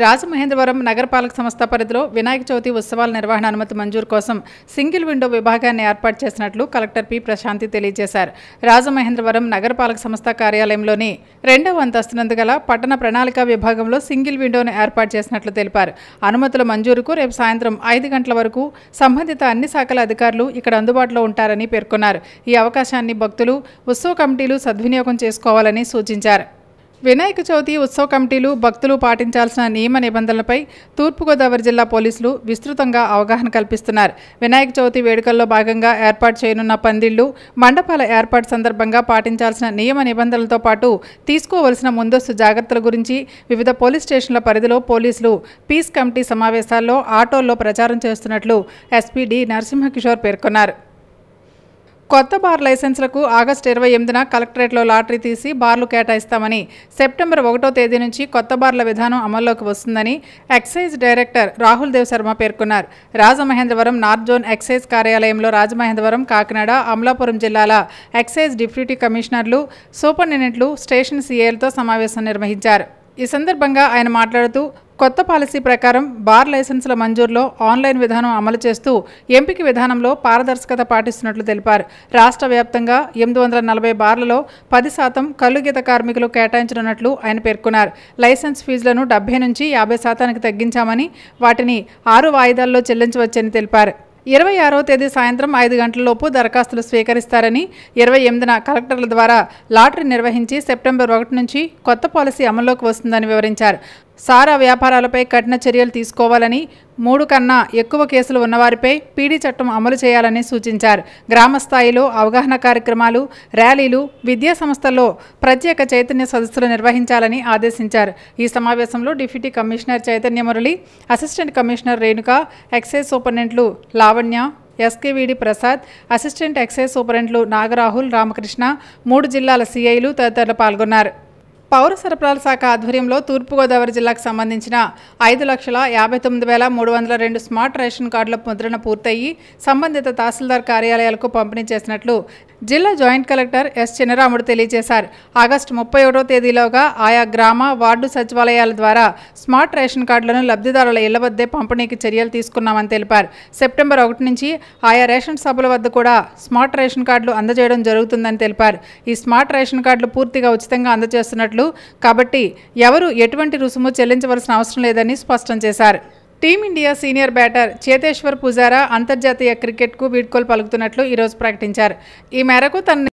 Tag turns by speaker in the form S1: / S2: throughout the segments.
S1: రాజమహేంద్రవరం నగరపాలక సంస్థ పరిధిలో వినాయక చవితి ఉత్సవాల నిర్వహణ అనుమతి మంజూరు కోసం సింగిల్ విండో విభాగాన్ని ఏర్పాటు చేసినట్లు కలెక్టర్ పి ప్రశాంతి తెలియజేశారు. రాజమహేంద్రవరం నగరపాలక సంస్థ కార్యాలయంలోని 2వ అంతస్తునందు గల పట్టణ ప్రణాళిక విభాగంలో సింగిల్ విండోను ఏర్పాటు చేసినట్లు తెలిపారు. అనుమతుల మంజూరుకు రేపు సాయంత్రం 5 గంటల వరకు సంబంధిత అన్ని శాఖల అధికారులు ఇక్కడ అందుబాటులో ఉంటారని పేర్కొన్నారు. ఈ అవకాశాన్ని భక్తులు, ఉత్సవ కమిటీలు సద్వినియోగం చేసుకోవాలని సూచించారు. వినాయక చవితి ఉత్సవ కమిటీలు, భక్తులు పాటించాల్సిన నియమ నిబంధనలపై తూర్పుగోదావరి జిల్లా పోలీసులు విస్తృతంగా అవగాహన కల్పిస్తున్నారు. వినాయక చవితి వేడుకల్లో భాగంగా ఏర్పాటు చేయనున్న పందిళ్లు, మండపాల ఏర్పాటు సందర్భంగా పాటించాల్సిన నియమ నిబంధనలతో పాటు తీసుకోవలసిన ముందస్తు జాగ్రత్తల గురించి వివిధ పోలీస్ స్టేషన్ల పరిధిలో పోలీసులు పీస్ కమిటీ సమావేశాల్లో ఆటోల్లో ప్రచారం చేస్తున్నట్లు ఎస్పీ డి నరసింహకిషోర్ పేర్కొన్నారు. కొత్త బార్ లైసెన్సులకు ఆగస్టు 28న కలెక్టరేట్లో లాటరీ తీసి బార్లు కేటాయిస్తామని, సెప్టెంబర్ 1వ తేదీ నుంచి కొత్త బార్ల విధానం అమల్లోకి వస్తుందని ఎక్సైజ్ డైరెక్టర్ రాహుల్ దేవ్ శర్మ పేర్కొన్నారు. రాజమహేంద్రవరం నార్త్ జోన్ ఎక్సైజ్ కార్యాలయంలో రాజమహేంద్రవరం, కాకినాడ, అమలాపురం జిల్లాల ఎక్సైజ్ డిప్యూటీ కమిషనర్లు, సూపరింటెండెంట్లు, స్టేషన్ సీఏలతో సమావేశం నిర్వహించారు. ఈ సందర్భంగా ఆయన మాట్లాడుతూ కొత్త పాలసీ ప్రకారం బార్ లైసెన్సుల మంజూరులో ఆన్లైన్ విధానం అమలు చేస్తూ ఎంపిక విధానంలో పారదర్శకత పాటిస్తున్నట్లు తెలిపారు. రాష్ట్ర వ్యాప్తంగా 840 బార్లలో 10% కల్లుగీత కార్మికులు కేటాయించనున్నట్లు ఆయన పేర్కొన్నారు. లైసెన్స్ ఫీజులను 70 నుంచి 50% తగ్గించామని, వాటిని 6 వాయిదాల్లో చెల్లించవచ్చని తెలిపారు. 26వ తేదీ సాయంత్రం 5 గంటలలోపు దరఖాస్తులు స్వీకరిస్తారని, 28న కలెక్టర్ల ద్వారా లాటరీ నిర్వహించి సెప్టెంబర్ 1 నుంచి కొత్త పాలసీ అమల్లోకి వస్తుందని వివరించారు. సారా వ్యాపారాలపై కఠిన చర్యలు తీసుకోవాలని, 3 కన్నా ఎక్కువ కేసులు ఉన్నవారిపై పీడీ చట్టం అమలు చేయాలని సూచించారు. గ్రామ స్థాయిలో అవగాహన కార్యక్రమాలు, ర్యాలీలు, విద్యా సంస్థల్లో ప్రత్యేక చైతన్య సదస్సులు నిర్వహించాలని ఆదేశించారు. ఈ సమావేశంలో deputy commissioner Chaitanya Murali, assistant commissioner Renuka, excise సూపరింటెండెంట్లు Lavanya, SKVD Prasad, assistant excise సూపరింటెండెంట్లు నాగరాహుల్, రామకృష్ణ, 3 జిల్లాల సీఐలు తదితరులు పాల్గొన్నారు. పౌర సరఫరాల శాఖ ఆధ్వర్యంలో తూర్పుగోదావరి జిల్లాకు సంబంధించిన 5,59,302 స్మార్ట్ రేషన్ కార్డుల ముద్రణ పూర్తయి సంబంధిత తహసీల్దార్ కార్యాలయాలకు పంపిణీ చేసినట్లు జిల్లా జాయింట్ కలెక్టర్ ఎస్ చినరాముడు తెలియజేశారు. ఆగస్టు 31వ తేదీలోగా ఆయా గ్రామ, వార్డు సచివాలయాల ద్వారా స్మార్ట్ రేషన్ కార్డులను లబ్ధిదారుల ఇళ్ల వద్దే పంపిణీకి చర్యలు తీసుకున్నామని తెలిపారు. సెప్టెంబర్ 1 నుంచి ఆయా రేషన్ సభల వద్ద కూడా స్మార్ట్ రేషన్ కార్డులు అందజేయడం జరుగుతుందని తెలిపారు. ఈ స్మార్ట్ రేషన్ కార్డులు పూర్తిగా ఉచితంగా అందజేస్తున్నట్లు, కాబట్టి ఎవరు ఎటువంటి రుసుము చెల్లించవలసిన అవసరం లేదని స్పష్టం చేశారు. Team India senior batter Cheteshwar Pujara అంతర్జాతీయ క్రికెట్కు వీడ్కోలు పలుకుతున్నట్లు ఈరోజు ప్రకటించారు. ఈ మేరకు తన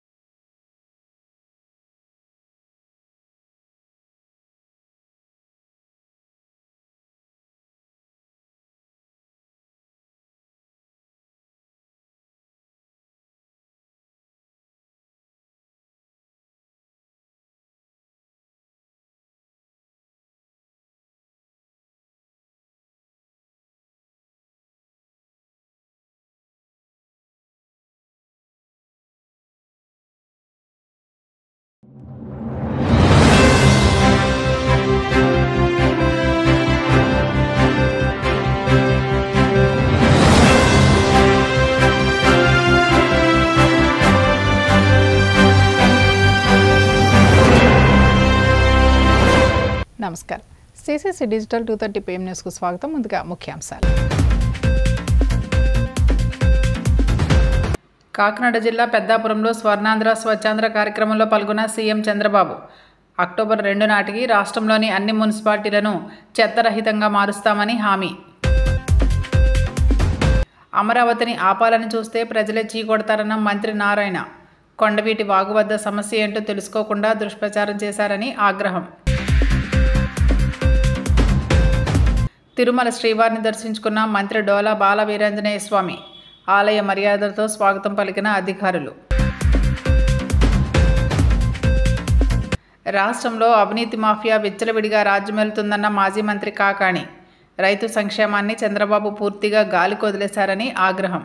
S1: నమస్కారం. సిసిసి డిజిటల్ 230 PM న్యూస్కు స్వాగతం. ముందుగా ముఖ్యాంశాలు. కాకినాడ జిల్లా పెద్దాపురంలో స్వర్ణాంధ్ర స్వచ్ఛాంధ్ర కార్యక్రమంలో పాల్గొన్న సీఎం చంద్రబాబు, అక్టోబర్ 2 నాటికి రాష్ట్రంలోని అన్ని మున్సిపాలిటీలను చెత్తరహితంగా మారుస్తామని హామీ. అమరావతిని ఆపాలని చూస్తే ప్రజలే చీకొడతారన్న మంత్రి నారాయణ. కొండవీటి వాగు వద్ద సమస్య ఏంటో తెలుసుకోకుండా దుష్ప్రచారం చేశారని ఆగ్రహం. తిరుమల శ్రీవారిని దర్శించుకున్న మంత్రి డోలా బాల వీరాంజనేయ స్వామి. ఆలయ మర్యాదలతో స్వాగతం పలికిన అధికారులు. రాష్ట్రంలో అవినీతి మాఫియా విచ్చలవిడిగా రాజ్యమేలుతుందన్న మాజీ మంత్రి కాకాణి. రైతు సంక్షేమాన్ని చంద్రబాబు పూర్తిగా గాలికి వదిలేశారని ఆగ్రహం.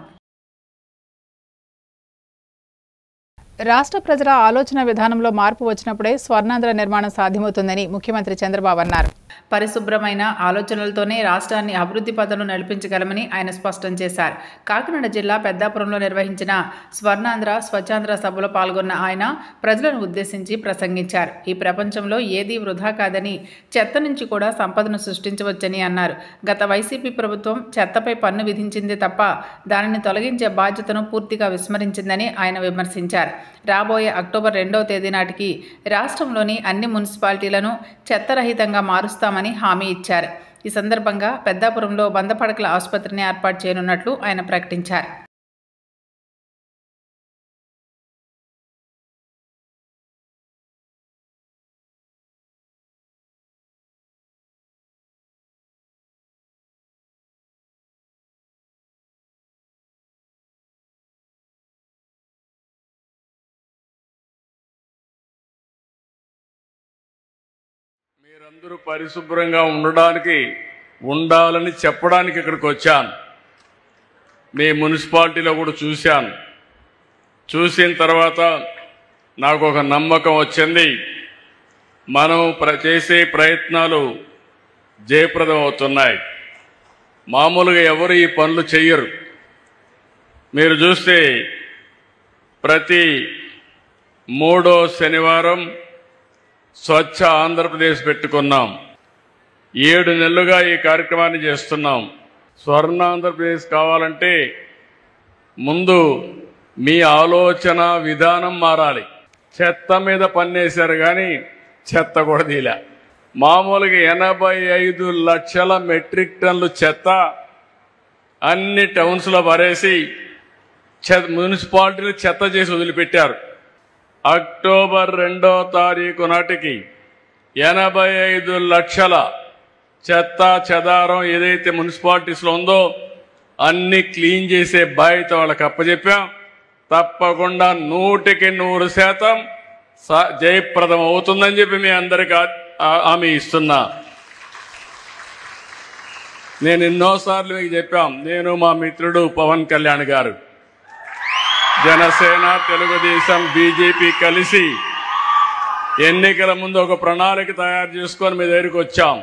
S1: రాష్ట్ర ప్రజల ఆలోచన విధానంలో మార్పు వచ్చినప్పుడే స్వర్ణాంధ్ర నిర్మాణం సాధ్యమవుతుందని ముఖ్యమంత్రి చంద్రబాబు అన్నారు. పరిశుభ్రమైన ఆలోచనలతోనే రాష్ట్రాన్ని అభివృద్ధి పథంలో నడిపించగలమని ఆయన స్పష్టం చేశారు. కాకినాడ జిల్లా పెద్దాపురంలో నిర్వహించిన స్వర్ణాంధ్ర స్వచ్ఛాంధ్ర సభలో పాల్గొన్న ఆయన ప్రజలను ఉద్దేశించి ప్రసంగించారు. ఈ ప్రపంచంలో ఏదీ వృధా కాదని, చెత్త నుంచి కూడా సంపదను సృష్టించవచ్చని అన్నారు. గత వైసీపీ ప్రభుత్వం చెత్తపై పన్ను విధించింది తప్ప దానిని తొలగించే బాధ్యతను పూర్తిగా విస్మరించిందని ఆయన విమర్శించారు. రాబోయే అక్టోబర్ 2వ తేదీ నాటికి రాష్ట్రంలోని అన్ని మున్సిపాలిటీలను చెత్తరహితంగా మారుస్తామని హామీ ఇచ్చారు. ఈ సందర్భంగా పెద్దాపురంలో 100 పడకల ఆసుపత్రిని ఏర్పాటు చేయనున్నట్లు ఆయన ప్రకటించారు.
S2: మీరందరూ పరిశుభ్రంగా ఉండాలని చెప్పడానికి ఇక్కడికి వచ్చాను. మీ మున్సిపాలిటీలో కూడా చూశాను. చూసిన తర్వాత నాకు ఒక నమ్మకం వచ్చింది. మనం చేసే ప్రయత్నాలు జయప్రదం అవుతున్నాయి. మామూలుగా ఎవరు ఈ పనులు చెయ్యరు. మీరు చూస్తే ప్రతి 3వ శనివారం స్వచ్ఛ ఆంధ్రప్రదేశ్ పెట్టుకున్నాం. 7 నెలలుగా ఈ కార్యక్రమాన్ని చేస్తున్నాం. స్వర్ణ ఆంధ్రప్రదేశ్ కావాలంటే ముందు మీ ఆలోచన విధానం మారాలి. చెత్త మీద పన్నేశారు కానీ చెత్త కూడా తీలే. మామూలుగా 85 లక్షల మెట్రిక్ టన్నులు చెత్త అన్ని టౌన్స్లో పరేసి మున్సిపాలిటీలు చెత్త చేసి వదిలిపెట్టారు. అక్టోబర్ 2వ తారీఖు నాటికి 85 లక్షల చెత్త చెదారం ఏదైతే మున్సిపాలిటీస్లో ఉందో అన్ని క్లీన్ చేసే బాధ్యత వాళ్ళకి అప్పచెప్పాం. తప్పకుండా 100% జయప్రదం అవుతుందని చెప్పి మీ అందరికీ హామీ ఇస్తున్నా. నేను ఎన్నోసార్లు మీకు చెప్పాం. నేను మా మిత్రుడు పవన్ కళ్యాణ్ గారు, జనసేన, తెలుగుదేశం, బీజేపీ కలిసి ఎన్నికల ముందు ఒక ప్రణాళిక తయారు చేసుకొని మీ దగ్గరికి వచ్చాం.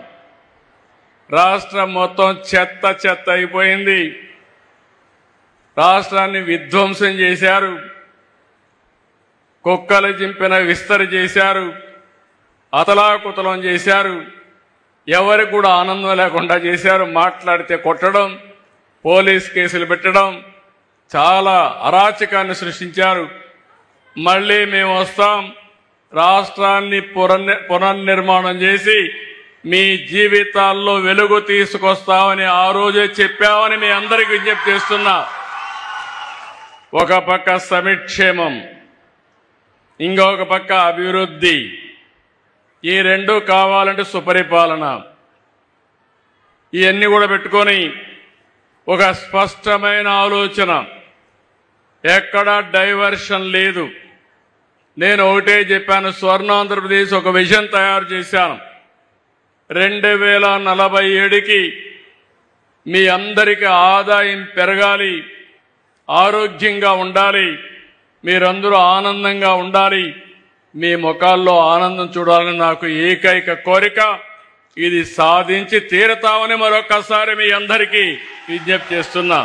S2: రాష్ట్రం మొత్తం చెత్త అయిపోయింది. రాష్ట్రాన్ని విధ్వంసం చేశారు. కుక్కలు చింపిన విస్తరి చేశారు. అతలాకుతలం చేశారు. ఎవరికి కూడా ఆనందం లేకుండా చేశారు. మాట్లాడితే కొట్టడం, పోలీస్ కేసులు పెట్టడం, చాలా అరాచకాన్ని సృష్టించారు. మళ్ళీ మేము వస్తాం, రాష్ట్రాన్ని పునర్నిర్మాణం చేసి మీ జీవితాల్లో వెలుగు తీసుకొస్తామని ఆ రోజే చెప్పామని మీ అందరికీ విజ్ఞప్తి చేస్తున్నా. ఒక పక్క సంక్షేమం, ఇంకొక పక్క అభివృద్ధి. ఈ రెండు కావాలంటే సుపరిపాలన. ఇవన్నీ కూడా పెట్టుకొని ఒక స్పష్టమైన ఆలోచన, ఎక్కడా డైవర్షన్ లేదు. నేను ఒకటే చెప్పాను, స్వర్ణాంధ్రప్రదేశ్ ఒక విజన్ తయారు చేశాను. 2047కి మీ అందరికీ ఆదాయం పెరగాలి, ఆరోగ్యంగా ఉండాలి, మీరందరూ ఆనందంగా ఉండాలి, మీ ముఖాల్లో ఆనందం చూడాలని నాకు ఏకైక కోరిక. ఇది సాధించి తీరతామని మరొకసారి మీ అందరికీ విజ్ఞప్తి చేస్తున్నా.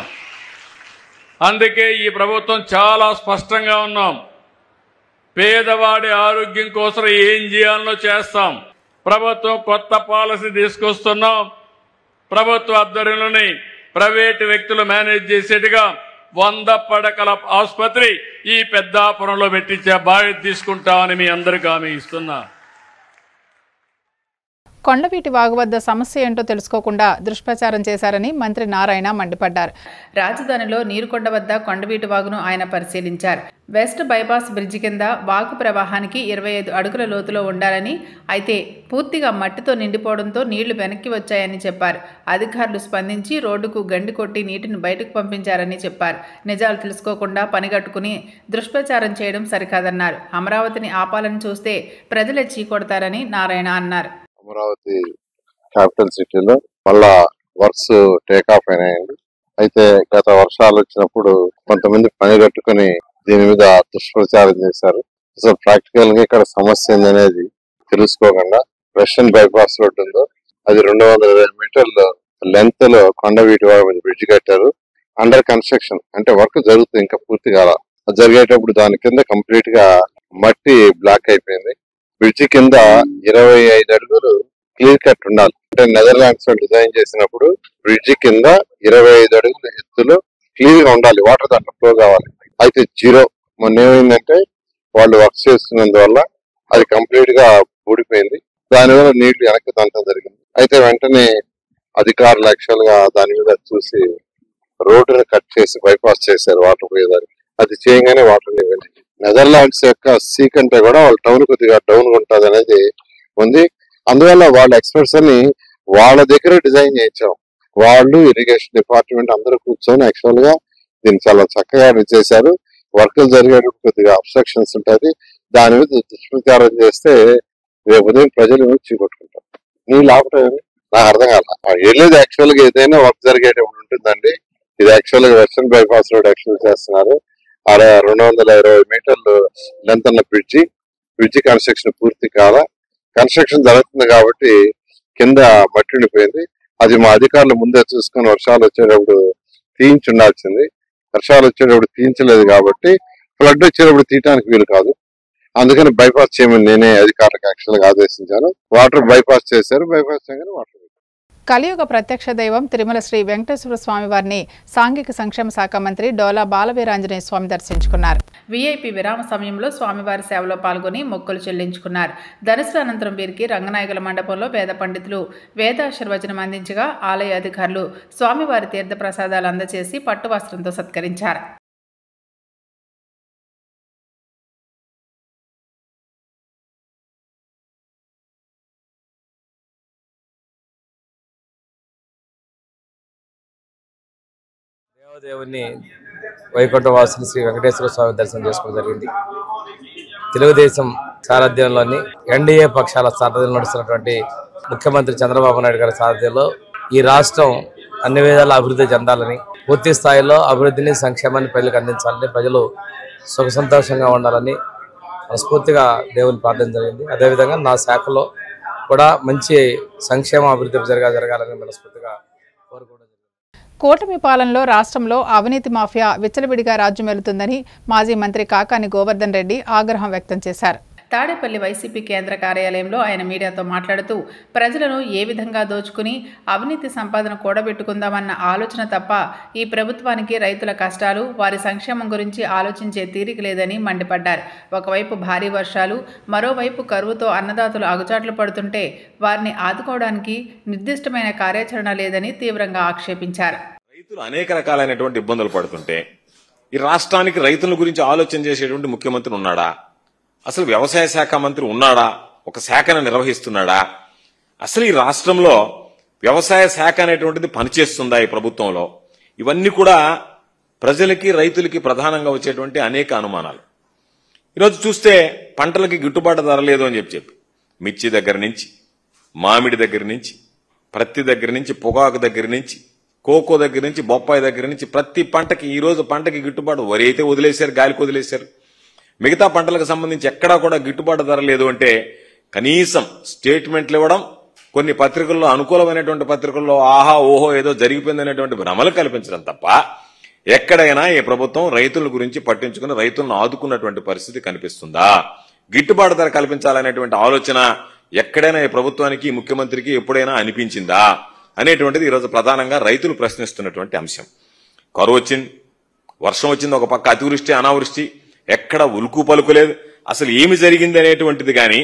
S2: అందుకే ఈ ప్రభుత్వం చాలా స్పష్టంగా ఉన్నాం. పేదవాడి ఆరోగ్యం కోసం ఏం చేయాలో చేస్తాం. ప్రభుత్వం కొత్త పాలసీ తీసుకొస్తున్నాం. ప్రభుత్వ ఆధ్వర్యంలోని ప్రైవేటు వ్యక్తులు మేనేజ్ చేసేట్టుగా 100 పడకల ఆసుపత్రి ఈ పెద్దాపురంలో పెట్టించే బాధ్యత తీసుకుంటామని మీ అందరికీ హామీ ఇస్తున్నా.
S1: కొండవీటి వాగు వద్ద సమస్య ఏంటో తెలుసుకోకుండా దుష్ప్రచారం చేశారని మంత్రి నారాయణ మండిపడ్డారు. రాజధానిలో నీరుకొండ వద్ద కొండవీటి వాగును ఆయన పరిశీలించారు. వెస్ట్ బైపాస్ బ్రిడ్జి కింద వాగు ప్రవాహానికి 25 అడుగుల లోతులో ఉండాలని, అయితే పూర్తిగా మట్టితో నిండిపోవడంతో నీళ్లు వెనక్కి వచ్చాయని చెప్పారు. అధికారులు స్పందించి రోడ్డుకు గండి కొట్టి నీటిని బయటకు పంపించారని చెప్పారు. నిజాలు తెలుసుకోకుండా పనిగట్టుకుని దుష్ప్రచారం చేయడం సరికాదన్నారు. అమరావతిని ఆపాలని చూస్తే ప్రజలే చీకొడతారని నారాయణ అన్నారు.
S3: అమరావతి క్యాపిటల్ సిటీలో మళ్ళా వర్క్స్ టేక్ ఆఫ్ అయినాయండి. అయితే గత వర్షాలు వచ్చినప్పుడు కొంతమంది పని కట్టుకుని దీని మీద దుష్ప్రచారం చేశారు. అసలు ప్రాక్టికల్ గా ఇక్కడ సమస్య ఏందనేది తెలుసుకోకుండా వెస్టర్న్ బైపాస్ రోడ్ ఉందో అది 220 మీటర్ల లెంత్ లో కొండవీటి బ్రిడ్జ్ కట్టారు. అండర్ కన్స్ట్రక్షన్ అంటే వర్క్ జరుగుతుంది, ఇంకా పూర్తి కాల. జరిగేటప్పుడు దాని కింద కంప్లీట్ గా మట్టి బ్లాక్ అయిపోయింది. బ్రిడ్జి కింద 25 అడుగులు క్లియర్ కట్ ఉండాలి. అంటే నెదర్లాండ్స్ లో డిజైన్ చేసినప్పుడు బ్రిడ్జి కింద 25 అడుగుల ఎత్తులో క్లియర్ గా ఉండాలి, వాటర్ దాంట్లో ఫ్లో కావాలి. అయితే 0. మొన్న ఏమైందంటే వాళ్ళు వర్క్ చేస్తున్నందువల్ల అది కంప్లీట్ గా ఊడిపోయింది. దానివల్ల నీళ్లు వెనక్కి దంతం జరిగింది. అయితే వెంటనే అధికారులు యాక్చువల్ గా దాని మీద చూసి రోడ్డును కట్ చేసి బైపాస్ చేశారు వాటర్ పోయేదానికి. అది చేయగానే వాటర్ వెళ్ళి నెదర్లాండ్స్ యొక్క సీ కంటే కూడా వాళ్ళ టౌన్ కొద్దిగా డౌన్ ఉంటుంది అనేది ఉంది. అందువల్ల వాళ్ళ ఎక్స్పర్ట్స్ అని వాళ్ళ దగ్గర డిజైన్ చేయించాం. వాళ్ళు ఇరిగేషన్ డిపార్ట్మెంట్ అందరూ కూర్చొని యాక్చువల్ గా దీన్ని చాలా చక్కగా చేశారు. వర్కులు జరిగేటప్పుడు కొద్దిగా అబ్స్ట్రక్షన్స్ ఉంటుంది. దాని మీద దుష్ప్రచారం చేస్తే రేపు ఉదయం ప్రజలు చీకొట్టుకుంటారు. నీళ్ళు ఆపటం నాకు అర్థం కాల. వెళ్ళేది యాక్చువల్ గా ఏదైనా వర్క్ జరిగేటప్పుడు ఉంటుందండి. ఇది యాక్చువల్ గా వెస్టర్న్ బైపాస్ రోడ్ యాక్చువల్ చేస్తున్నారు. ఆడ 220 మీటర్లు లెంత్ ఉన్న బ్రిడ్జి కన్స్ట్రక్షన్ పూర్తి కాల. కన్స్ట్రక్షన్ జరుగుతుంది కాబట్టి కింద మట్టి ఉండిపోయింది. అది మా అధికారులు ముందే చూసుకొని వర్షాలు వచ్చేటప్పుడు తీయించి ఉండాల్సింది. వర్షాలు వచ్చేటప్పుడు తీయించలేదు కాబట్టి ఫ్లడ్ వచ్చేటప్పుడు తీయటానికి వీలు కాదు. అందుకని బైపాస్ చేయమని నేనే అధికారులకు యాక్చువల్ గా ఆదేశించాను. వాటర్ బైపాస్ చేశారు. బైపాస్ చేయగానే వాటర్.
S1: కలియుగ ప్రత్యక్ష దైవం తిరుమల శ్రీ వెంకటేశ్వర స్వామి వారిని సాంఘిక సంక్షేమ శాఖ మంత్రి డోలా బాలవీరాంజనేయ స్వామి దర్శించుకున్నారు. వీఐపీ విరామ సమయంలో స్వామివారి సేవలో పాల్గొని మొక్కులు చెల్లించుకున్నారు. దర్శన అనంతరం వీరికి రంగనాయకుల మండపంలో వేద పండితులు వేదాశీర్వచనం అందించగా ఆలయ అధికారులు స్వామివారి తీర్థ ప్రసాదాలు అందజేసి పట్టు వస్త్రంతో సత్కరించారు.
S4: దేవదేవుని వైకుంఠవాసుని శ్రీ వెంకటేశ్వర స్వామి దర్శనం చేసుకోవడం జరిగింది. తెలుగుదేశం సారథ్యంలోని ఎన్డీఏ పక్షాల సారథ్యంలో నడుస్తున్నటువంటి ముఖ్యమంత్రి చంద్రబాబు నాయుడు గారి సారథ్యంలో ఈ రాష్ట్రం అన్ని విధాల అభివృద్ధి చెందాలని, పూర్తి స్థాయిలో అభివృద్ధిని సంక్షేమాన్ని ప్రజలకు అందించాలని, ప్రజలు సుఖ సంతోషంగా ఉండాలని మనస్ఫూర్తిగా దేవుని ప్రార్థన జరిగింది. అదేవిధంగా నా శాఖలో కూడా మంచి సంక్షేమ అభివృద్ధి జరగాలని మనస్ఫూర్తిగా కోరుకోవడం.
S1: కూటమి పాలనలో రాష్ట్రంలో అవినీతి మాఫియా విచ్చలవిడిగా రాజ్యమేలుతుందని మాజీ మంత్రి కాకాని గోవర్ధన్ రెడ్డి ఆగ్రహం వ్యక్తం చేశారు. తాడేపల్లి వైసీపీ కేంద్ర కార్యాలయంలో ఆయన మీడియాతో మాట్లాడుతూ ప్రజలను ఏ విధంగా దోచుకుని అవినీతి సంపాదన కూడబెట్టుకుందామన్న ఆలోచన తప్ప ఈ ప్రభుత్వానికి రైతుల కష్టాలు, వారి సంక్షేమం గురించి ఆలోచించే తీరిక లేదని మండిపడ్డారు. ఒకవైపు భారీ వర్షాలు, మరోవైపు కరువుతో అన్నదాతలు అగుచాట్లు పడుతుంటే వారిని ఆదుకోవడానికి నిర్దిష్టమైన కార్యాచరణ లేదని తీవ్రంగా ఆక్షేపించారు.
S5: రైతులు అనేక రకాలైనటువంటి ఇబ్బందులు పడుతుంటే ఈ రాష్ట్రానికి రైతుల గురించి ఆలోచన చేసేటువంటి ముఖ్యమంత్రి ఉన్నాడా? అసలు వ్యవసాయ శాఖ మంత్రి ఉన్నాడా? ఒక శాఖను నిర్వహిస్తున్నాడా? అసలు ఈ రాష్ట్రంలో వ్యవసాయ శాఖ అనేటువంటిది పనిచేస్తుందా ఈ ప్రభుత్వంలో? ఇవన్నీ కూడా ప్రజలకి రైతులకి ప్రధానంగా వచ్చేటువంటి అనేక అనుమానాలు. ఈరోజు చూస్తే పంటలకి గిట్టుబాటు ధర లేదు అని చెప్పి మిర్చి దగ్గర నుంచి, మామిడి దగ్గర నుంచి, ప్రత్తి దగ్గర నుంచి, పొగాకు దగ్గర నుంచి, కోకో దగ్గర నుంచి, బొప్పాయి దగ్గర నుంచి ప్రతి పంటకి ఈరోజు పంటకి గిట్టుబాటు, వరి అయితే వదిలేశారు, గాలికి వదిలేశారు. మిగతా పంటలకు సంబంధించి ఎక్కడా కూడా గిట్టుబాటు ధర లేదు అంటే కనీసం స్టేట్మెంట్లు ఇవ్వడం, కొన్ని పత్రికల్లో అనుకూలమైనటువంటి పత్రికల్లో ఆహా ఓహో ఏదో జరిగిపోయిందనేటువంటి భ్రమలు కల్పించడం తప్ప ఎక్కడైనా ఈ ప్రభుత్వం రైతుల గురించి పట్టించుకుని రైతులను ఆదుకున్నటువంటి పరిస్థితి కనిపిస్తుందా? గిట్టుబాటు ధర కల్పించాలనేటువంటి ఆలోచన ఎక్కడైనా ఈ ప్రభుత్వానికి, ముఖ్యమంత్రికి ఎప్పుడైనా అనిపించిందా అనేటువంటిది ఈరోజు ప్రధానంగా రైతులు ప్రశ్నిస్తున్నటువంటి అంశం. కరువు వచ్చింది, వర్షం వచ్చింది, ఒక పక్క అతివృష్టి అనావృష్టి, ఎక్కడ ఉలుకు పలుకులేదు. అసలు ఏమి జరిగింది అనేటువంటిది కానీ,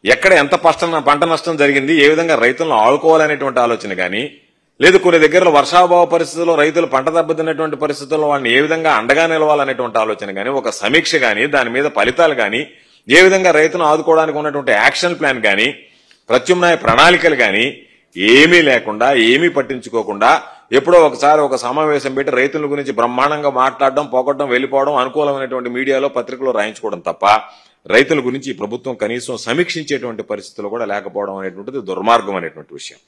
S5: ఎక్కడ ఎంత పంట నష్టం జరిగింది, ఏ విధంగా రైతులను ఆడుకోవాలనేటువంటి ఆలోచన కానీ లేదు. కొన్ని దగ్గరలో వర్షాభావ పరిస్థితుల్లో రైతులు పంట దెబ్బతిన్నటువంటి పరిస్థితుల్లో వాళ్ళని ఏ విధంగా అండగా నిలవాలనేటువంటి ఆలోచన కానీ, ఒక సమీక్ష కానీ, దాని మీద ఫలితాలు కానీ, ఏ విధంగా రైతును ఆదుకోవడానికి ఉన్నటువంటి యాక్షన్ ప్లాన్ కానీ, ప్రత్యామ్నాయ ప్రణాళికలు కానీ ఏమీ లేకుండా, ఏమీ పట్టించుకోకుండా ఎప్పుడో ఒకసారి ఒక సమావేశం పెట్టి రైతుల గురించి బ్రహ్మాండంగా మాట్లాడడం, పోగొట్టడం, వెళ్ళిపోవడం, అనుకూలమైనటువంటి మీడియాలో పత్రికలో రాయించుకోవడం తప్ప రైతుల గురించి ఈ ప్రభుత్వం కనీసం సమీక్షించేటువంటి పరిస్థితులు కూడా లేకపోవడం అనేటువంటిది దుర్మార్గం అనేటువంటి విషయం.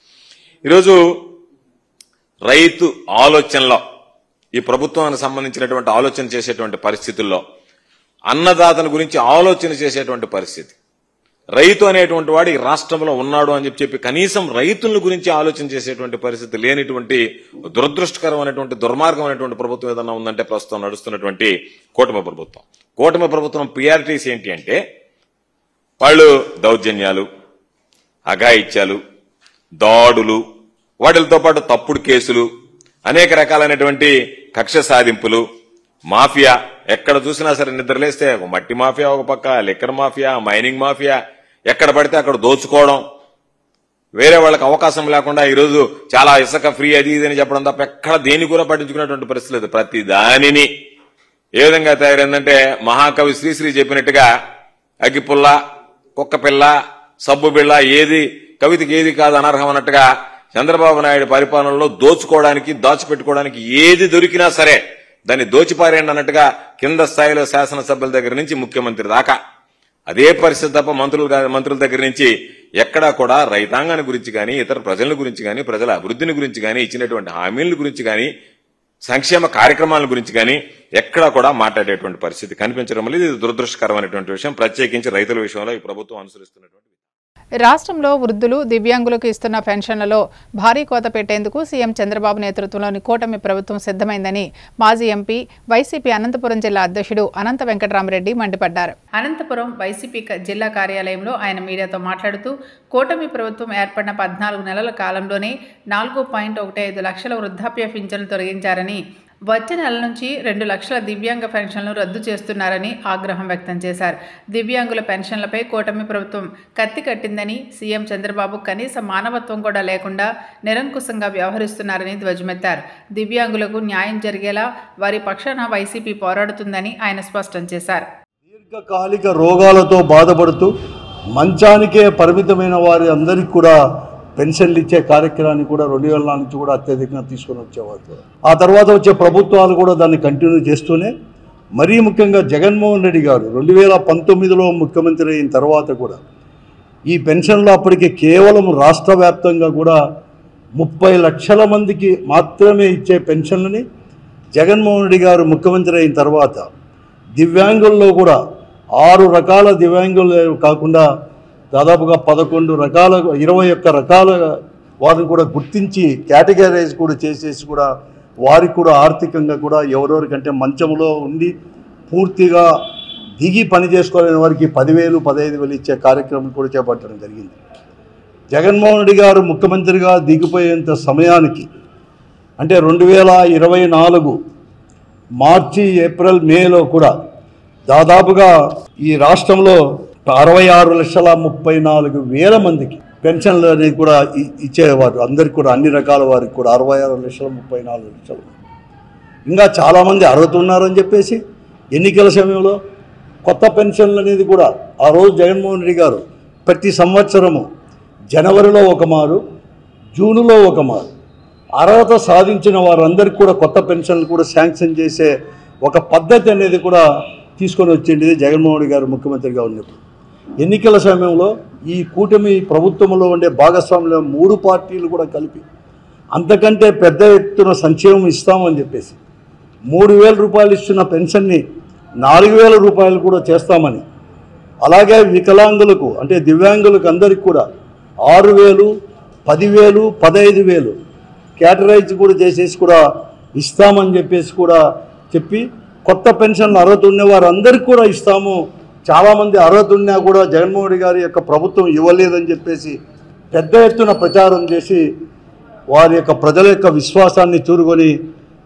S5: ఈరోజు రైతు ఆలోచనలో, ఈ ప్రభుత్వానికి సంబంధించినటువంటి ఆలోచన చేసేటువంటి పరిస్థితుల్లో అన్నదాతల గురించి ఆలోచన చేసేటువంటి పరిస్థితి. రైతు అనేటువంటి వాడు ఈ రాష్ట్రంలో ఉన్నాడు అని చెప్పి కనీసం రైతుల గురించి ఆలోచన చేసేటువంటి పరిస్థితి లేనిటువంటి దురదృష్టకరమైనటువంటి దుర్మార్గమైనటువంటి ప్రభుత్వం ఏదన్నా ఉందంటే ప్రస్తుతం నడుస్తున్నటువంటి కూటమి ప్రభుత్వం. కూటమి ప్రభుత్వం ప్రియారిటీస్ ఏంటి అంటే వాళ్ళు దౌర్జన్యాలు, అఘాయిత్యాలు, దాడులు, వాటితో పాటు తప్పుడు కేసులు, అనేక రకాలైనటువంటి కక్ష సాధింపులు, మాఫియా. ఎక్కడ చూసినా సరే నిద్రలేస్తే ఒక మట్టి మాఫియా ఒక పక్క, లిక్కర్ మాఫియా, మైనింగ్ మాఫియా, ఎక్కడ పడితే అక్కడ దోచుకోవడం, వేరే వాళ్ళకి అవకాశం లేకుండా ఈరోజు చాలా ఇసుక ఫ్రీ అది ఇది అని చెప్పడం తప్ప ఎక్కడ దేని కూడా పట్టించుకునేటువంటి పరిస్థితి లేదు. ప్రతి దానిని ఏ విధంగా తయారైందంటే మహాకవి శ్రీశ్రీ చెప్పినట్టుగా అగ్గిపుల్ల, కుక్కపిల్ల, సబ్బు బిళ్ళ, ఏది కవితకి ఏది కాదు అనర్హం అన్నట్టుగా చంద్రబాబు నాయుడు పరిపాలనలో దోచుకోవడానికి, దాచిపెట్టుకోవడానికి ఏది దొరికినా సరే దాన్ని దోచిపారేయండి అన్నట్టుగా కింద స్థాయిలో శాసనసభ్యుల దగ్గర నుంచి ముఖ్యమంత్రి దాకా అదే పరిస్థితి తప్ప మంత్రుల దగ్గర నుంచి ఎక్కడా కూడా రైతాంగాన్ని గురించి కానీ, ఇతర ప్రజల గురించి కానీ, ప్రజల అభివృద్ధిని గురించి కానీ, ఇచ్చినటువంటి హామీల గురించి కానీ, సంక్షేమ కార్యక్రమాల గురించి కానీ ఎక్కడా కూడా మాట్లాడేటువంటి పరిస్థితి కనిపించడం వల్ల ఇది దురదృష్టకరమైనటువంటి విషయం. ప్రత్యేకించి రైతుల విషయంలో ఈ ప్రభుత్వం అనుసరిస్తున్నటువంటి
S1: రాష్ట్రంలో వృద్ధులు, దివ్యాంగులకు ఇస్తున్న పెన్షన్లలో భారీ కోత పెట్టేందుకు సీఎం చంద్రబాబు నేతృత్వంలోని కూటమి ప్రభుత్వం సిద్ధమైందని మాజీ ఎంపీ, వైసీపీ అనంతపురం జిల్లా అధ్యక్షుడు అనంత వెంకటరామరెడ్డి మండిపడ్డారు. అనంతపురం వైసీపీ జిల్లా కార్యాలయంలో ఆయన మీడియాతో మాట్లాడుతూ కూటమి ప్రభుత్వం ఏర్పడిన 14 నెలల కాలంలోనే 4.15 లక్షల వృద్ధాప్య పింఛన్లు తొలగించారని, వచ్చే నెల నుంచి 2 లక్షల దివ్యాంగ పెన్షన్లు రద్దు చేస్తున్నారని ఆగ్రహం వ్యక్తం చేశారు. దివ్యాంగుల పెన్షన్లపై కూటమి ప్రభుత్వం కత్తి కట్టిందని, సీఎం చంద్రబాబు కనీస మానవత్వం కూడా లేకుండా నిరంకుశంగా వ్యవహరిస్తున్నారని ధ్వజమెత్తారు. దివ్యాంగులకు న్యాయం జరిగేలా వారి పక్షాన వైసీపీ పోరాడుతుందని ఆయన స్పష్టం చేశారు.
S6: దీర్ఘకాలిక రోగాలతో బాధపడుతూ మంచానికే పరిమితమైన వారి అందరికీ కూడా పెన్షన్లు ఇచ్చే కార్యక్రమాన్ని కూడా 2000 నుంచి కూడా అత్యధికంగా తీసుకొని వచ్చేవారు. ఆ తర్వాత వచ్చే ప్రభుత్వాలు కూడా దాన్ని కంటిన్యూ చేస్తూనే, మరీ ముఖ్యంగా జగన్మోహన్ రెడ్డి గారు 2019లో ముఖ్యమంత్రి అయిన తర్వాత కూడా ఈ పెన్షన్లు అప్పటికి కేవలం రాష్ట్ర వ్యాప్తంగా కూడా 30 లక్షల మందికి మాత్రమే ఇచ్చే పెన్షన్లని జగన్మోహన్ రెడ్డి గారు ముఖ్యమంత్రి అయిన తర్వాత దివ్యాంగుల్లో కూడా 6 రకాల దివ్యాంగులు కాకుండా దాదాపుగా 11 రకాల 21 రకాల వారిని కూడా గుర్తించి కేటగరైజ్ కూడా చేసేసి కూడా వారికి కూడా ఆర్థికంగా కూడా ఎవరెవరికంటే మంచంలో ఉండి పూర్తిగా దిగి పని చేసుకోలేని వారికి 10,000, 15,000 ఇచ్చే కార్యక్రమం కూడా చేపట్టడం జరిగింది. జగన్మోహన్ రెడ్డి గారు ముఖ్యమంత్రిగా దిగిపోయేంత సమయానికి అంటే 2024 మార్చి, ఏప్రిల్, మేలో కూడా దాదాపుగా ఈ రాష్ట్రంలో 66,34,000 మందికి పెన్షన్లు అనేది కూడా ఇచ్చేవారు. అందరికి కూడా అన్ని రకాల వారికి కూడా 66,34,000. ఇంకా చాలామంది అర్హత ఉన్నారని చెప్పేసి ఎన్నికల సమయంలో కొత్త పెన్షన్లు అనేది కూడా ఆ రోజు జగన్మోహన్ రెడ్డి గారు ప్రతి సంవత్సరము జనవరిలో ఒక మారు, జూన్లో ఒక మారు అర్హత సాధించిన వారందరికీ కూడా కొత్త పెన్షన్లు కూడా శాంక్షన్ చేసే ఒక పద్ధతి అనేది కూడా తీసుకొని వచ్చింది జగన్మోహన్ రెడ్డి గారు ముఖ్యమంత్రిగా ఉన్నప్పుడు. ఎన్నికల సమయంలో ఈ కూటమి ప్రభుత్వంలో ఉండే భాగస్వాములు 3 పార్టీలు కూడా కలిపి అంతకంటే పెద్ద ఎత్తున సంక్షేమం ఇస్తామని చెప్పేసి 3,000 రూపాయలు ఇస్తున్న పెన్షన్ని 4,000 రూపాయలు కూడా చేస్తామని, అలాగే వికలాంగులకు అంటే దివ్యాంగులకు అందరికి కూడా 6,000, 10,000, 15,000 కేటరైజ్ కూడా చేసేసి కూడా ఇస్తామని చెప్పేసి కూడా చెప్పి కొత్త పెన్షన్లు అర్హత ఉన్న వారందరికీ కూడా ఇస్తాము, చాలామంది అర్హత ఉన్నా కూడా జగన్మోహన్ రెడ్డి గారి యొక్క ప్రభుత్వం ఇవ్వలేదని చెప్పేసి పెద్ద ఎత్తున ప్రచారం చేసి వారి యొక్క ప్రజల యొక్క విశ్వాసాన్ని చూరుకొని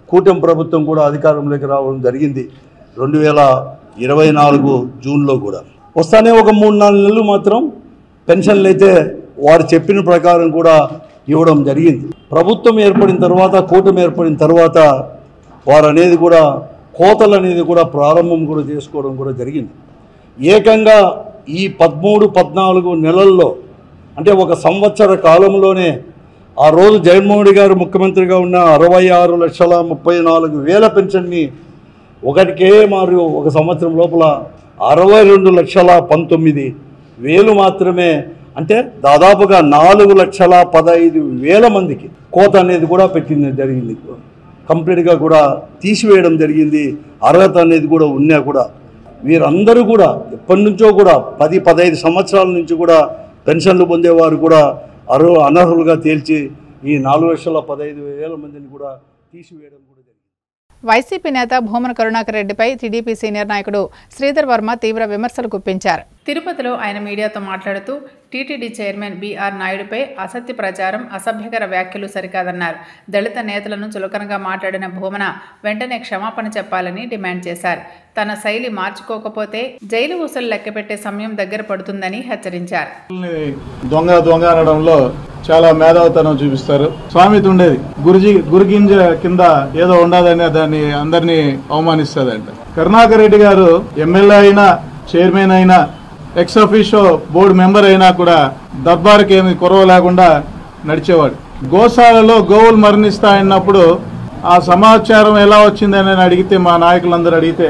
S6: కూటమి ప్రభుత్వం కూడా అధికారంలోకి రావడం జరిగింది. 2024 జూన్లో కూడా వస్తానే ఒక 3-4 నెలలు మాత్రం పెన్షన్లు అయితే వారు చెప్పిన ప్రకారం కూడా ఇవ్వడం జరిగింది. ప్రభుత్వం ఏర్పడిన తర్వాత, కూటమి ఏర్పడిన తర్వాత వారు అనేది కూడా కోతలు అనేది కూడా ప్రారంభం కూడా చేసుకోవడం కూడా జరిగింది. ఏకంగా ఈ 13-14 నెలల్లో అంటే ఒక సంవత్సర కాలంలోనే ఆ రోజు జగన్మోహన్ రెడ్డి గారు ముఖ్యమంత్రిగా ఉన్న 66,34,000 పెన్షన్ని ఒకటికే మారు ఒక సంవత్సరం లోపల 62,19,000 మాత్రమే, అంటే దాదాపుగా 4,15,000 మందికి కోత అనేది కూడా పెట్టింది జరిగింది. కంప్లీట్గా కూడా తీసివేయడం జరిగింది. అర్హత అనేది కూడా ఉన్నా కూడా వీరందరూ కూడా ఎప్పటి నుంచో కూడా 10-15 సంవత్సరాల నుంచి కూడా పెన్షన్లు పొందేవారు కూడా అనర్హులుగా తేల్చి ఈ 4,15,000 మందిని కూడా తీసివేయడం కూడా జరిగింది.
S1: వైసీపీ నేత భూమన కరుణాకర్ రెడ్డిపై టీడీపీ సీనియర్ నాయకుడు శ్రీధర్ వర్మ తీవ్ర విమర్శలు గుప్పించారు. తిరుపతిలో ఆయన మీడియాతో మాట్లాడుతూ టీటీడీ చైర్మన్ బీఆర్ నాయుడుపై అసత్య ప్రచారం, అసభ్యకర వ్యాఖ్యలు సరికాదన్నారు. దళిత నేతలను చులకనగా మాట్లాడిన భూమన వెంటనే క్షమాపణ చెప్పాలని డిమాండ్ చేశారు. తన శైలి మార్చుకోకపోతే జైలు ఊసలు లెక్కపెట్టే సమయం దగ్గర పడుతుందని హెచ్చరించారు.
S7: దొంగ అనడంలో చాలా మేధావితనం చూపిస్తారు. సామెత ఉండేది, గురిగింజ కింద ఏదో ఉండదని దాన్ని అందరినీ అవమానిస్తుందంట. కరుణాకర్ రెడ్డి గారు ఎమ్మెల్యే అయినా, చైర్మన్ అయినా, ఎక్స్ అఫీషియో బోర్డు మెంబర్ అయినా కూడా దర్బార్కి ఏమి కొరవ లేకుండా నడిచేవాడు. గోశాలలో గోవులు మరణిస్తాయన్నప్పుడు ఆ సమాచారం ఎలా వచ్చిందని అడిగితే, మా నాయకులందరూ అడిగితే,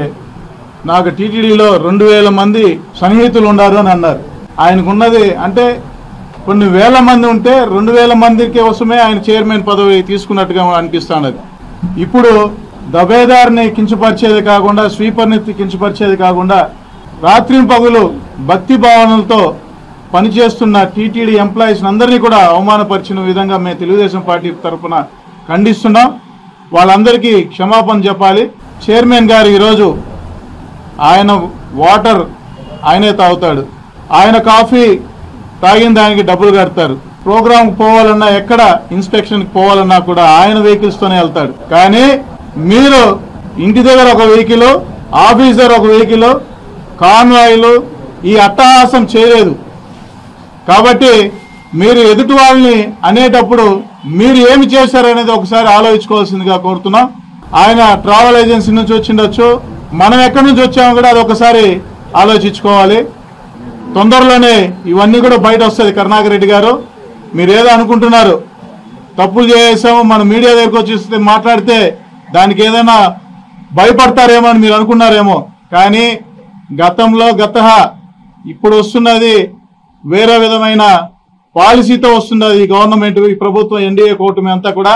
S7: నాకు టీటీడీలో 2,000 మంది సన్నిహితులు ఉన్నారు అని అన్నారు. ఆయనకున్నది అంటే కొన్ని వేల మంది ఉంటే 2,000 మంది కోసమే ఆయన చైర్మన్ పదవి తీసుకున్నట్టుగా అనిపిస్తున్నది. ఇప్పుడు దబేదార్ని కించపరిచేది కాకుండా, స్వీపర్ని కించపరిచేది కాకుండా, రాత్రి పగులు భక్తి భావనలతో పనిచేస్తున్న టీటీడీ ఎంప్లాయీస్ అందరినీ కూడా అవమానపరిచిన విధంగా మేము తెలుగుదేశం పార్టీ తరఫున ఖండిస్తున్నాం. వాళ్ళందరికీ క్షమాపణ చెప్పాలి. చైర్మన్ గారు ఈరోజు ఆయన వాటర్ ఆయనే తాగుతాడు, ఆయన కాఫీ తాగిన దానికి డబ్బులు కడతారు. ప్రోగ్రామ్ పోవాలన్నా, ఎక్కడ ఇన్స్పెక్షన్కి పోవాలన్నా కూడా ఆయన వెహికల్స్తోనే వెళ్తాడు. కానీ మీరు ఇంటి దగ్గర ఒక వెహికల్, ఆఫీస్ దగ్గర ఒక వెహికల్, కాన్వాయిలు ఈ అట్టహాసం చేయలేదు. కాబట్టి మీరు ఎదుటి వాళ్ళని అనేటప్పుడు మీరు ఏమి చేశారనేది ఒకసారి ఆలోచించుకోవాల్సిందిగా కోరుతున్నాం. ఆయన ట్రావెల్ ఏజెన్సీ నుంచి వచ్చిండొచ్చు, మనం ఎక్కడి నుంచి వచ్చామో కూడా అది ఒకసారి ఆలోచించుకోవాలి. తొందరలోనే ఇవన్నీ కూడా బయట వస్తుంది. కరుణాకర్ రెడ్డి గారు, మీరు ఏదో అనుకుంటున్నారు, తప్పులు చేసాము, మన మీడియా దగ్గరకు వచ్చి మాట్లాడితే దానికి ఏదైనా భయపడతారేమో అని మీరు అనుకున్నారేమో. కానీ గతంలో ఇప్పుడు వస్తున్నది వేరే విధమైన పాలసీతో వస్తున్నది ఈ గవర్నమెంట్, ఈ ప్రభుత్వం, ఎన్డీఏ కూటమి అంతా కూడా.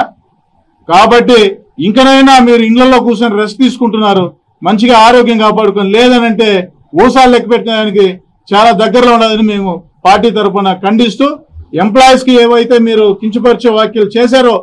S7: కాబట్టి ఇంకనైనా మీరు ఇళ్లలో కూర్చొని రెస్ట్ తీసుకుంటున్నారు, మంచిగా ఆరోగ్యం కాపాడుకొని, లేదనంటే ఊసాలు లెక్క పెట్టడానికి చాలా దగ్గరలో ఉన్నదని మేము పార్టీ తరఫున ఖండిస్తూ, ఎంప్లాయీస్ కి ఏవైతే మీరు కించపరిచే వ్యాఖ్యలు చేశారో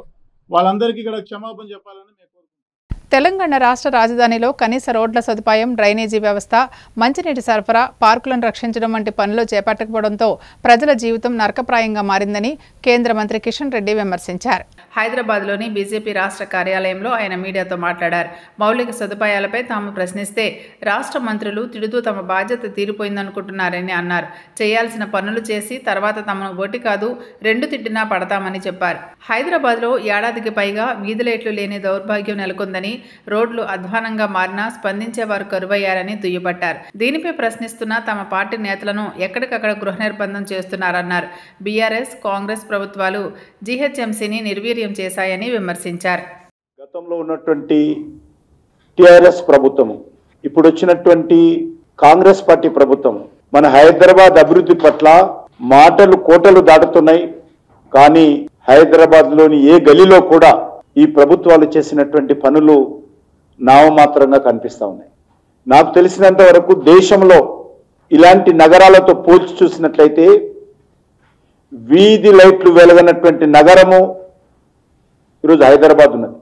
S7: వాళ్ళందరికీ కూడా క్షమాపణ చెప్పాలని మేము కోరుకుంటున్నాం.
S1: తెలంగాణ రాష్ట్ర రాజధానిలో కనీస రోడ్ల సదుపాయం, డ్రైనేజీ వ్యవస్థ, మంచినీటి సరఫరా, పార్కులను రక్షించడం వంటి పనులు చేపట్టకపోవడంతో ప్రజల జీవితం నరకప్రాయంగా మారిందని కేంద్ర మంత్రి కిషన్ రెడ్డి విమర్శించారు. హైదరాబాద్లోని బీజేపీ రాష్ట్ర కార్యాలయంలో ఆయన మీడియాతో మాట్లాడారు. మౌలిక సదుపాయాలపై తాము ప్రశ్నిస్తే రాష్ట్ర మంత్రులు తిడుతూ తమ బాధ్యత తీరిపోయిందనుకుంటున్నారని అన్నారు. చేయాల్సిన పనులు చేసి తర్వాత తమను ఓటి కాదు 2 తిట్టినా పడతామని చెప్పారు. హైదరాబాద్లో ఏడాదికి పైగా వీధి లైట్లు లేని దౌర్భాగ్యం నెలకొందని, రోడ్లు అధ్వానంగా మారినా స్పందించేవారు కరువయ్యారని దుయ్యబట్టారు. దీనిపై ప్రశ్నిస్తున్న తమ పార్టీ నేతలను ఎక్కడికక్కడ గృహ నిర్బంధం చేస్తున్నారన్నారు. బీఆర్ఎస్, కాంగ్రెస్ ప్రభుత్వాలు జీహెచ్ఎంసీని నిర్వీర్యం చేశాయని విమర్శించారు.
S8: గతంలో ఉన్నటువంటి టిఆర్ఎస్ ప్రభుత్వము, ఇప్పుడు వచ్చినటువంటి కాంగ్రెస్ పార్టీ ప్రభుత్వం మన హైదరాబాద్ అభివృద్ధి పట్ల మాటలు కోటలు దాటుతున్నాయి. కానీ హైదరాబాద్లోని ఏ గలీలో కూడా ఈ ప్రభుత్వాలు చేసినటువంటి పనులు నామమాత్రంగా కనిపిస్తూ ఉన్నాయి. నాకు తెలిసినంత వరకు దేశంలో ఇలాంటి నగరాలతో పోల్చి చూసినట్లయితే వీధి లైట్లు వెలగనటువంటి నగరము ఈరోజు హైదరాబాద్ ఉన్నది.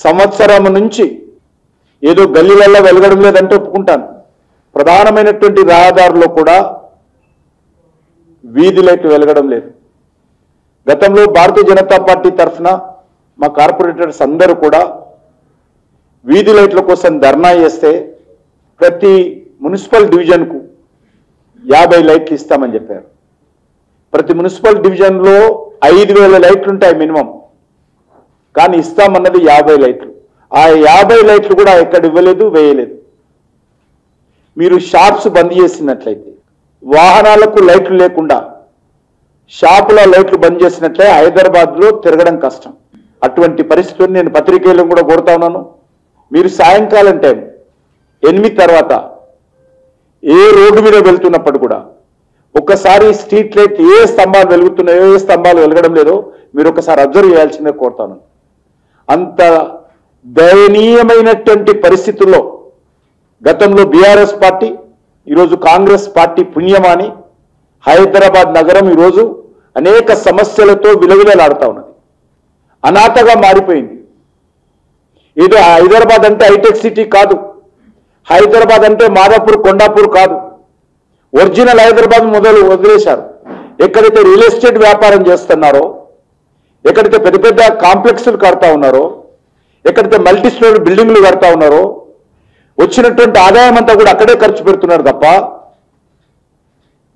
S8: సంవత్సరం నుంచి ఏదో గల్లీలలో వెలగడం లేదంటే ఒప్పుకుంటాను. ప్రధానమైనటువంటి రహదారుల్లో కూడా వీధి లైట్లు వెలగడం లేదు. గతంలో భారతీయ జనతా పార్టీ తరఫున మా కార్పొరేటర్స్ అందరూ కూడా వీధి లైట్ల కోసం ధర్నా చేస్తే ప్రతి మున్సిపల్ డివిజన్కు 50 లైట్లు ఇస్తామని చెప్పారు. ప్రతి మున్సిపల్ డివిజన్లో 5,000 లైట్లు ఉంటాయి మినిమం, కానీ ఇస్తామన్నది 50 లైట్లు. ఆ 50 లైట్లు కూడా ఎక్కడ ఇవ్వలేదు, వేయలేదు. మీరు షాప్స్ బంద్ చేసినట్లయితే, వాహనాలకు లైట్లు లేకుండా షాపుల లైట్లు బంద్ చేసినట్లే హైదరాబాద్లో తిరగడం కష్టం. అటువంటి పరిస్థితులు నేను పత్రికల్లో కూడా కోరుతా ఉన్నాను. మీరు సాయంకాలం టైం 8 తర్వాత ఏ రోడ్డు మీద వెళ్తున్నప్పుడు కూడా ఒక్కసారి స్ట్రీట్ లైట్ ఏ స్తంభాలు వెలుగుతున్నాయో, ఏ స్తంభాలు వెలగడం లేదో మీరు ఒకసారి అబ్జర్వ్ చేయాల్సిందే కోరుతాను. అంత దయనీయమైనటువంటి పరిస్థితుల్లో గతంలో బీఆర్ఎస్ పార్టీ ఈరోజు కాంగ్రెస్ పార్టీ పుణ్యమాని హైదరాబాద్ నగరం ఈరోజు అనేక సమస్యలతో విలవిలలాడుతూ ఉన్నది, అనాథగా మారిపోయింది. ఇది హైదరాబాద్ అంటే హైటెక్ సిటీ కాదు, హైదరాబాద్ అంటే మాదాపూర్ కొండాపూర్ కాదు. ఒరిజినల్ హైదరాబాద్ వదిలేశారు. ఎక్కడైతే రియల్ ఎస్టేట్ వ్యాపారం చేస్తున్నారో, ఎక్కడైతే పెద్ద పెద్ద కాంప్లెక్స్లు కడతా ఉన్నారో, ఎక్కడైతే మల్టీ స్టోరీ బిల్డింగ్లు కడతా ఉన్నారో, వచ్చినటువంటి ఆదాయం అంతా కూడా అక్కడే ఖర్చు పెడుతున్నారు తప్ప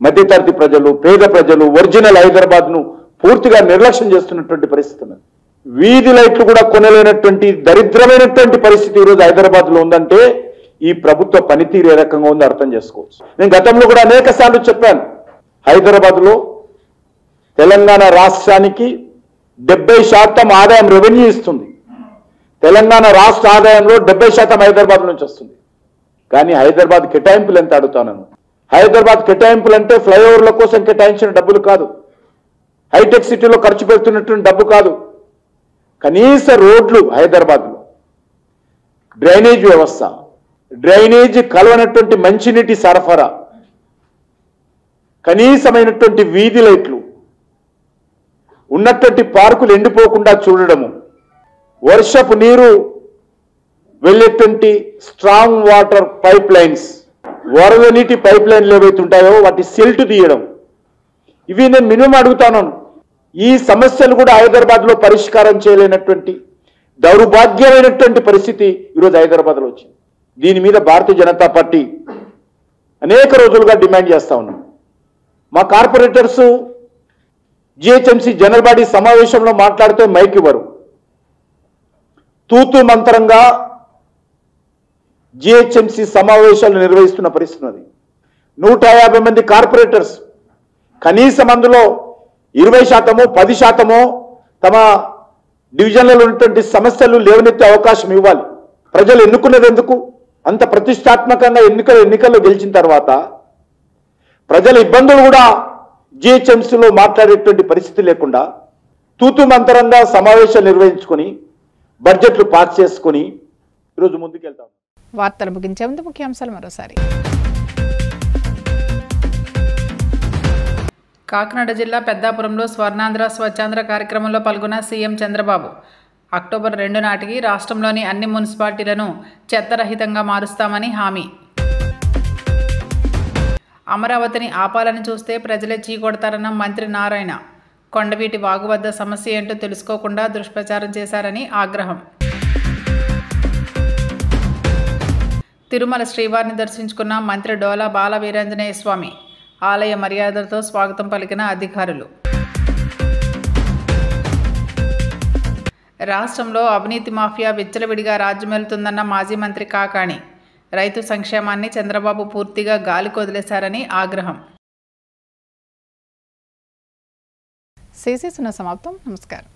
S8: మధ్యతరగతి ప్రజలు, పేద ప్రజలు ఒరిజినల్ హైదరాబాద్ను పూర్తిగా నిర్లక్ష్యం చేస్తున్నటువంటి పరిస్థితి ఉన్నది. వీధి లైట్లు కూడా కొనలేనటువంటి దరిద్రమైనటువంటి పరిస్థితి ఈరోజు హైదరాబాద్లో ఉందంటే ఈ ప్రభుత్వ పనితీరు ఏ రకంగా ఉందో అర్థం చేసుకోవచ్చు. నేను గతంలో కూడా అనేక సార్లు చెప్పాను, హైదరాబాద్లో తెలంగాణ రాష్ట్రానికి 70% ఆదాయం రెవెన్యూ ఇస్తుంది. తెలంగాణ రాష్ట్ర ఆదాయంలో 70% హైదరాబాద్ నుంచి వస్తుంది. కానీ హైదరాబాద్ కేటాయింపులు ఎంత అడుగుతాను. హైదరాబాద్ కేటాయింపులు అంటే ఫ్లైఓవర్ల కోసం కేటాయించిన డబ్బులు కాదు, హైటెక్ సిటీలో ఖర్చు పెడుతున్నటువంటి డబ్బు కాదు. కనీస రోడ్లు హైదరాబాద్లో, డ్రైనేజ్ వ్యవస్థ, డ్రైనేజ్ కలవనటువంటి మంచినీటి సరఫరా, కనీసమైనటువంటి వీధి లైట్లు, ఉన్నటువంటి పార్కులు ఎండిపోకుండా చూడడము, వర్షపు నీరు వెళ్ళేటువంటి స్ట్రాంగ్ వాటర్ పైప్ లైన్స్, వరద నీటి పైప్ లైన్లు ఏవైతే ఉంటాయో వాటి సిల్ట్ తీయడం, ఇవి నేను మినిమం అడుగుతాను. ఈ సమస్యలు కూడా హైదరాబాద్లో పరిష్కారం చేయలేనటువంటి దౌర్భాగ్యమైనటువంటి పరిస్థితి ఈరోజు హైదరాబాద్లో వచ్చింది. దీని మీద భారతీయ జనతా పార్టీ అనేక రోజులుగా డిమాండ్ చేస్తా ఉన్నాం. మా కార్పొరేటర్స్ జిహెచ్ఎంసీ జనరల్ బాడీ సమావేశంలో మాట్లాడితే మైక్ ఇవ్వరు. తూతు మంత్రంగా జిహెచ్ఎంసీ సమావేశాలు నిర్వహిస్తున్న పరిస్థితి ఉన్నది. 150 మంది కార్పొరేటర్స్, కనీసం అందులో 20%, 10% తమ డివిజన్లలో ఉన్నటువంటి సమస్యలు లేవనెత్తే అవకాశం ఇవ్వాలి. ప్రజలు ఎన్నుకున్నది ఎందుకు? అంత ప్రతిష్టాత్మకంగా ఎన్నికల్లో గెలిచిన తర్వాత ప్రజల ఇబ్బందులు కూడా జిహెచ్ఎంసీలో మాట్లాడేటువంటి పరిస్థితి లేకుండా తూతు మంతరంగా సమావేశాలు నిర్వహించుకొని బడ్జెట్లు పాస్ చేసుకొని ఈరోజు ముందుకెళ్తాం.
S1: వార్తలు ముగించే ముందు ముఖ్యాంశాలు మరోసారి. కాకినాడ జిల్లా పెద్దాపురంలో స్వర్ణాంధ్ర స్వచ్ఛాంధ్ర కార్యక్రమంలో పాల్గొన్న సీఎం చంద్రబాబు అక్టోబర్ 2 నాటికి రాష్ట్రంలోని అన్ని మున్సిపాలిటీలను చెత్తరహితంగా మారుస్తామని హామీ. అమరావతిని ఆపాలని చూస్తే ప్రజలే చీకొడతారన్న మంత్రి నారాయణ. కొండవీటి వాగు వద్ద సమస్య ఏంటో తెలుసుకోకుండా దుష్ప్రచారం చేశారని ఆగ్రహం. తిరుమల శ్రీవారిని దర్శించుకున్న మంత్రి డోలా బాల వీరాంజనేయ స్వామి. ఆలయ మర్యాదలతో స్వాగతం పలికిన అధికారులు. రాష్ట్రంలో అవినీతి మాఫియా విచ్చలవిడిగా రాజ్యమేలుతుందన్న మాజీ మంత్రి కాకాణి. రైతు సంక్షేమాన్ని చంద్రబాబు పూర్తిగా గాలికి వదిలేశారని ఆగ్రహం. సీసీ సున్నా సమాప్తం. నమస్కారం.